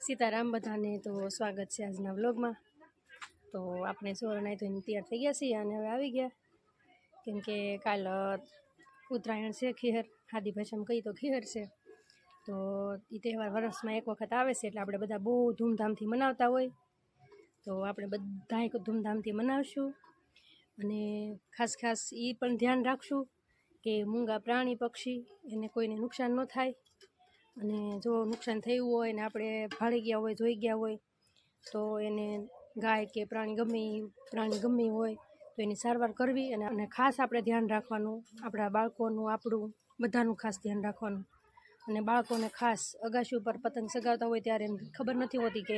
सीताराम बधाने तो स्वागत है आजना व्लॉग में। तो आपने सोर नहीं तो तैयार थी गया हमें आई गया केम के काल उत्तरायण से खीहर आदि भाषा में कही तो खीहर से तो ये तहेवार वर्ष में एक वखत आए से अपने बधा बहुत धूमधाम थी मनावता हो तो आपणे बधा एक धूमधाम थी मनावशुं अने खास खास ये पण ध्यान राखशुं कि मूंगा प्राणी पक्षी एने कोईने नुकसान न थाय अने जो नुकसान थयुं होय ने आपणे भाળી गया होय जोई गया होय तो एने गाय के प्राणी गમે होय तो एनी सारवार करवी अने खास आपणे ध्यान राखवानुं आपણા બાળકોનું આપણું બધાનું ખાસ ध्यान राखवानुं अने બાળકોને खास अगाशी पर पतंग सगावता होय त्यारे खबर નથી होती कि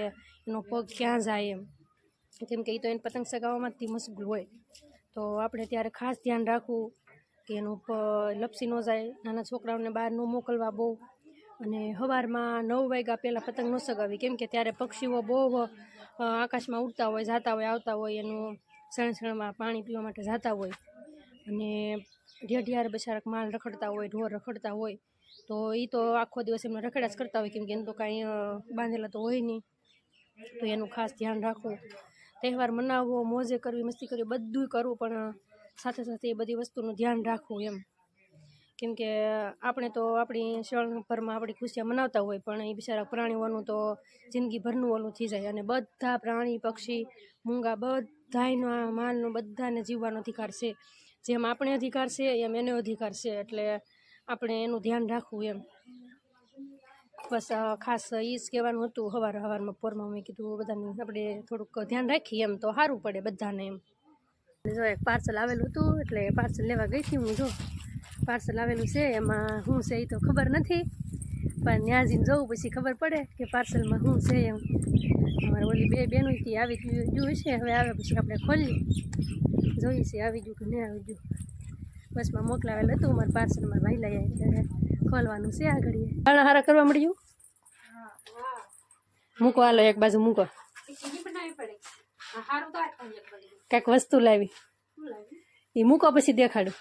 एनो पग क्यां जाय एम केम के तो एने पतंग सगाववामां ज मशगूल होय तो आपणे त्यारे खास ध्यान राखવું कि एनो लपसी न जाय नाना छोकराओने बहार न मोकलवा बहु अने हवारमां 9 वाग्या पहेला पतंग न सगावी केम के त्यारे पक्षीओ बहु आकाशमां उड़ता होय जाता होय आवता होय एनुं सणसणमां पाणी पीवा माटे जाता होय अने ढेढियार बचाराक माल रखड़ता होय ढोर रखड़ता होय तो ये तो आखो दिवस एमने रखड्या ज करता होय केम के एने तो कांई बांधेला तो होय नहीं तो एनुं खास ध्यान राखवुं तहेवार मनाववो मोजे करवी मस्ती करवी बधुंय करवुं पण साथे साथे ए बधी वस्तुनुं ध्यान राखवुं एम केम के आपणे तो अपनी क्षणभरमां आपणी खुशियां मनावता होय पण ए बिचारा प्राणीओनुं तो जिंदगीभरनुं ओલું थी जाय अने बधा प्राणी पक्षी मूंगा बधायनो माननो बधाने जीववानो अधिकार छे जेम आपणे अधिकार छे एम एनो अधिकार छे एटले आपणे एनुं ध्यान राखवुं एम बस खास ई ज कहेवानुं हतुं हवारमां पोरमां मैं कीधुं बधाने आपणे थोडुंक ध्यान राखीए एम तो सारुं पड़े बधाने एम जो एक पार्सल आवेलुं हतुं एटले पार्सल लेवा गई थी हूँ जो पार्सल आवेलुं छे एमां शुं छे ए तो खबर नथी पण न्या जईने जोवुं पछी खबर पड़े कि पार्सलमां शुं छे एम अमारी ओली बे बेनो थी आवी गयुं हशे हवे आवे पछी आपणे खोली जोईए छे आवी गयुं कि नहीं आवी गयुं बसमां मोकलावेल हतुं मारा पार्सल मारा भाई लई आव्या એટલે खोलवानुं छे आ घड़ीए दाणा हारा करवा मळ्युं मूको हालो एक बाजू मूको कांईक वस्तु लावी ई मूको पछी देखाडुं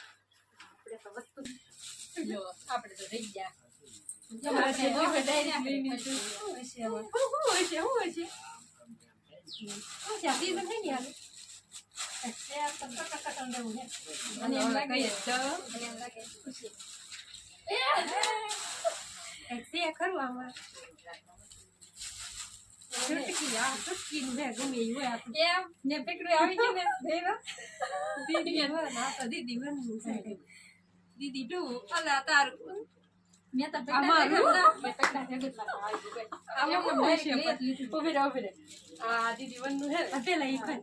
दीदी डू अल्लाह तार मैं तो दीदी वन है अकेला ही खान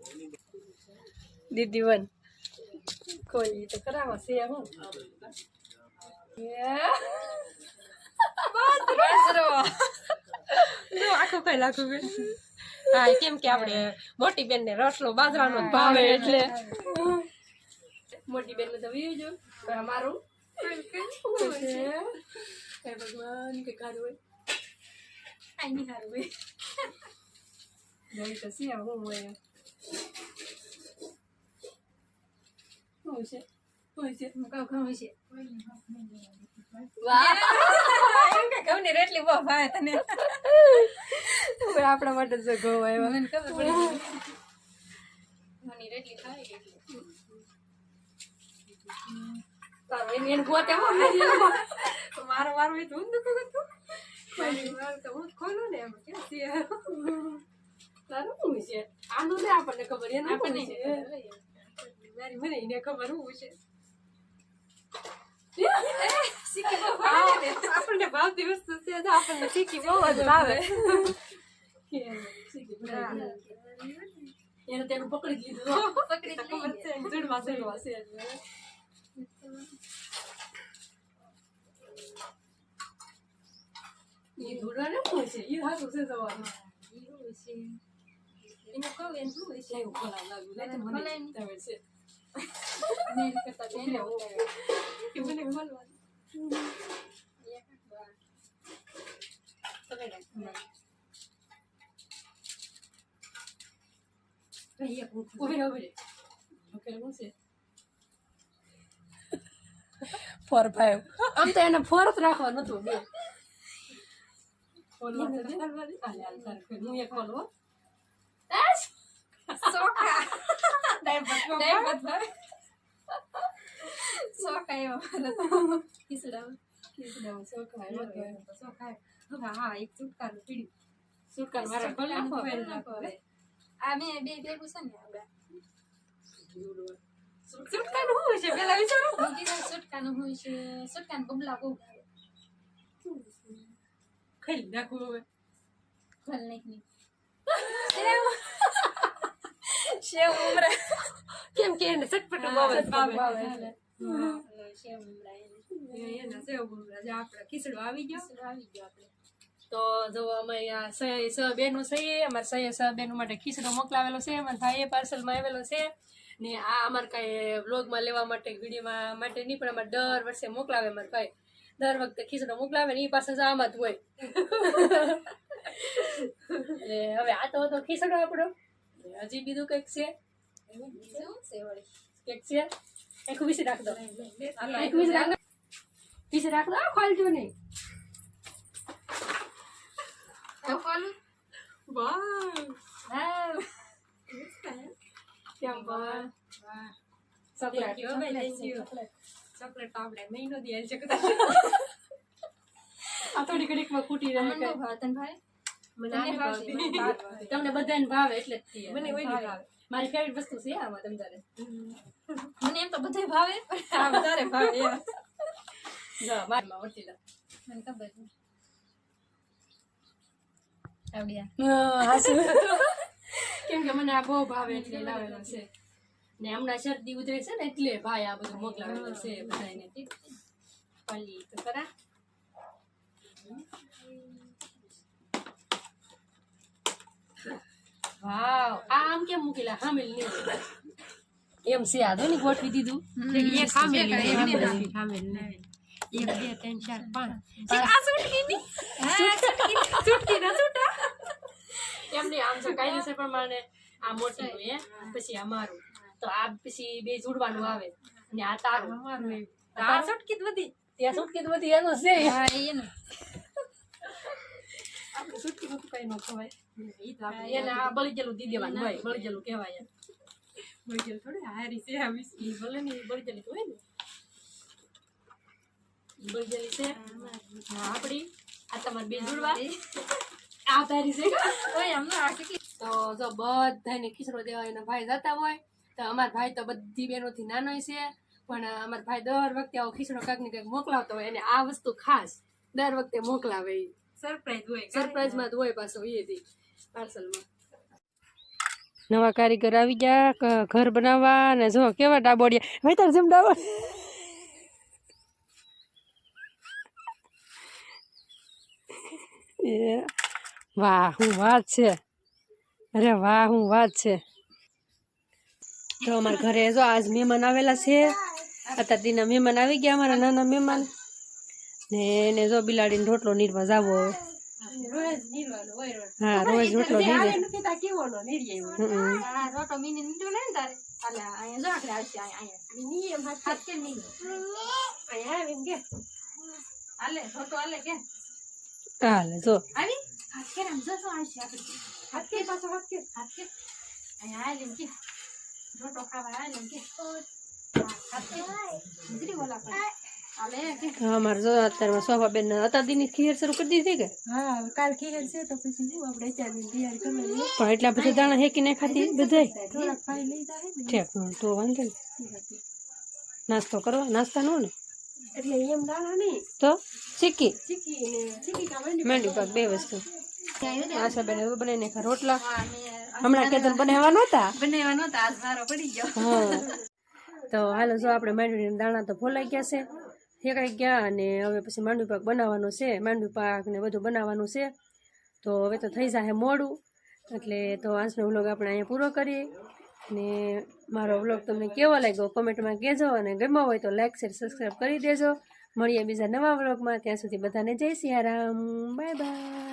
दीदी वन कोई तो करावा से हूं आखो कई लाखो हाँ केम के आपणे मोटी बेन ने रोटलो बाજરાનો ભાવે એટલે मोटी बेन ने तो वी जो मारू भगवान के कार हुए आई नहीं हार हुए नहीं तो सी हूं हुए होइसे मुका होइसे वाह એમ કે કઉને રેટલી બહુ ભાવે તને હવે આપણા માટે જ ગો આવ્યો મને ખબર પડી મને રેટલી ખાઈ ગઈ તારો એને ગોતે હો મારો મારો એ ધૂન દુખો ગતો મારો તો હું ખોલું ને એમ કે છે તારું શું છે આનું ને આપણને ખબર એને આપણને છે મારી મને એને ખબર હું છે શીખી બહુ ભાવે આપણને ભાવતી વસ્તુ છે તો આપણને શીખી બહુ જ ભાવે એને તેનું પકડી લીધું પકડી ખબર છે જડવા છે ઈ ધોડા ને શું છે ઈ હારું છે સવારનું ઈ હું છે એને કહું એને શું છે એવું ખોલા લાગ્યું લે તો મને આવે છે ને કરતા તેને કે મને ખોલવા એક વાર પકડ ઉભી ઓકે હું છે 4 5 આમ તો એને 4 જ રાખવાનું હતું બે ખોલવા તો દે. હાલે, હાલ, તારે ખોલ. હું એક ખોલું હો. સોખા ડાયપર ખોલ. ડાયપર ભાવે. સોખા એવા ખીસડામાં. ખીચડામાં ચોખા આવ્યો તો ચોખા આવ્યો. હા, એક સુટકાનું પીડ્યું. સુટકાનું મારે ખોલ નાખો. આ મેં બે ભેગું છે ને આપડા સુટકાનું શું છે પેલા વિચારો. હું કીધું સુટકાનું હોય છે સુટકાનું બબલા બહુ ભાવે ખાઈ નાખું હવે. ખોલ નાખની સેવ ઉમરા કેમ કે એને ચટપટું બહુ જ ભાવે. હા, સેવ ઉમરા એના સેવ ભૂંગળા. જો આપણે ખીચડો આવી ગયો. આવી ગયો આપણે તો જો અમે અહીંયા સ બેનું છે. અમારે સ બેનું માટે ખીચડો મોકલાવેલો છે. અમારા ભાઈએ પાર્સલમાં આવેલો છે. ને આ અમારે કાંઈ વ્લોગમાં લેવા માટે વિડીયોમાં માટે નહીં, પણ અમારે દર વર્ષે મોકલાવે અમારા ભાઈ. દર વખતે ખીચડો મોકલાવે ને એ પાસે આમાં જ હોય. એટલે હવે આ તો હતો ખીચડો આપણો. હજી બીજું કંઈક છે. શું છે વળી કંઈક છે. એક વિશે રાખ દો. એક વિશે રાખ દો. વિશે રાખ દો. ખોલજો નહીં. તો ખોલું વાહ, હા કેમ પણ ચોકલેટ ચોકલેટ તો આપણે મહિનો દે છે કદાચ. આ થોડી ઘડીકમાં ખૂટી રહે. મને બહુ ભાવે તને ભાઈ મને તમને આ ભાવશે, ભાવતી. મને ભાવે. તમને બધાને ભાવે એટલે જ થઈએ. મને મને ભાવે. ભાવે. મારી ફેવરિટ વસ્તુ છે આમાં તમ તારે. મને એમ તો બધાય ભાવે આ વધારે ભાવે એમ. જો મારમાં ઓછી લો. મને ખબર છે આવડિયા કેમ કે મને આ બહુ ભાવે એટલે લાવેલો છે. ને હમણાં શરદી ઉધરે છે ને એટલે ભાઈ આ બધું મોકલાવેલું છે બધાને. પલ્લી તો ખરા. વાવ, આ આમ કેમ મૂકેલા હામેલ નહીં એમ છે. આ દો ને ગોઠવી દીધું. એક હામેલ હામેલ નહીં. 1 2 3 4 5 આ સુટકીની સુટકી ના સુટા એમને આમ તો કાયદેસર પ્રમાણે આ મોટી હોય પછી આ મારું તો આ પછી બે જોડવાનું આવે ને આ તારું મારું એમ. આ સુટકી જ બધી ત્યાં સુટકી જ બધી એનો છે. હા એનું આપણે સુટકી નું કઈ ન ખવાય. ઈ તો આપણે એને આ બળી ગયેલું દી દેવાનું હોય. બળી ગયેલું કહેવાય એમ. બળી ગયેલું થોડી હારી છે આ વિસ્કી ભલે ને બળી ગયેલી તો હોય ને. બળી ગયેલી છે હા આપડી. આ તમારે બે જોડવા આ તારી છે. ઓય અમને આ કેટલી તો જો બધાને ખીચડો દેવા એના ભાઈ જતા હોય તો અમારા ભાઈ તો બધી બહેનોથી નાનો છે, પણ અમારા ભાઈ દર વખતે આવો ખીચડો કાંઈક ને કાંઈક મોકલાવતો હોય અને આ વસ્તુ ખાસ દર વખતે મોકલાવે. સરપ્રાઈઝ હોય. સરપ્રાઈઝમાં જ હોય પાછો એથી પાર્સલમાં. નવા કારીગર આવી ગયા ઘર બનાવવા અને જો કેવા ડાબોડિયા ભાઈ તાર જેમ ડાબો. વાહ હું વાત છે. અરે વાહ હું વાત છે. તો અમારા ઘરે જો આજ મહેમાન આવેલા છે. અત્યારના મહેમાન આવી ગયા અમારા નાના મહેમાન ને એને જો બિલાડીને રોટલો નીરવા જાવો હવે. હા રોજ રોટલો નીરે. આ રોટો મીની નીંદો ને તારે આલે અહીંયા જો આખરે આવશે અહીંયા મીની એમ હાથ કે મીની અહીંયા આવીને કે આલે રોટો આલે કે હાલે જો આવી હાથ કે આમ જો આવશે આપણે હાથ કે પાછો હાથ કે અહીંયા આલે કે રોટો ખાવા આલે કે હાથ કે દીકરી બોલા પર આલે કે અમારે જો અત્યારમાં સોફા બેન અતાદીની ખીર શરૂ કરી દીધી કે હા કાલ ખીર છે તો પછી હું આપણે ચાલી તૈયાર કરી લઈએ પણ એટલા બધા દાણા હેકીને ખાતી બધાય થોડાક ખાઈ લઈ જાય ને ઠેક તો વાંધો નહીં. નાસ્તો કરવા નાસ્તા નો ને એટલે એમ દાણા નહીં તો ચીકી ચીકી કામની મેંડી પાક બે વસ્તુ. આશા બેન બનાવીને ખા રોટલા હા મે હમણાં કેતન બનાવવા નહોતા. બનાવવાનો તો આજ મારો પડી ગયો હા તો હાલો જો આપણે માંડવીના દાણા તો ફોલાઈ ગયા છે, ફેંકાઈ ગયા અને હવે પછી માંડવી પાક બનાવવાનો છે. માંડવી પાક ને બધું બનાવવાનું છે તો હવે તો થઈ જશે મોડું. એટલે તો આજનો વ્લોગ આપણે અહીંયા પૂરો કરીએ ને મારો વ્લોગ તમને કેવો લાગ્યો કોમેન્ટમાં કહેજો અને ગમ્યો હોય તો લાઈક શેર સબસ્ક્રાઈબ કરી દેજો. મળીએ બીજા નવા વ્લોગમાં. ત્યાં સુધી બધાને જય સિયારામ. Bye bye.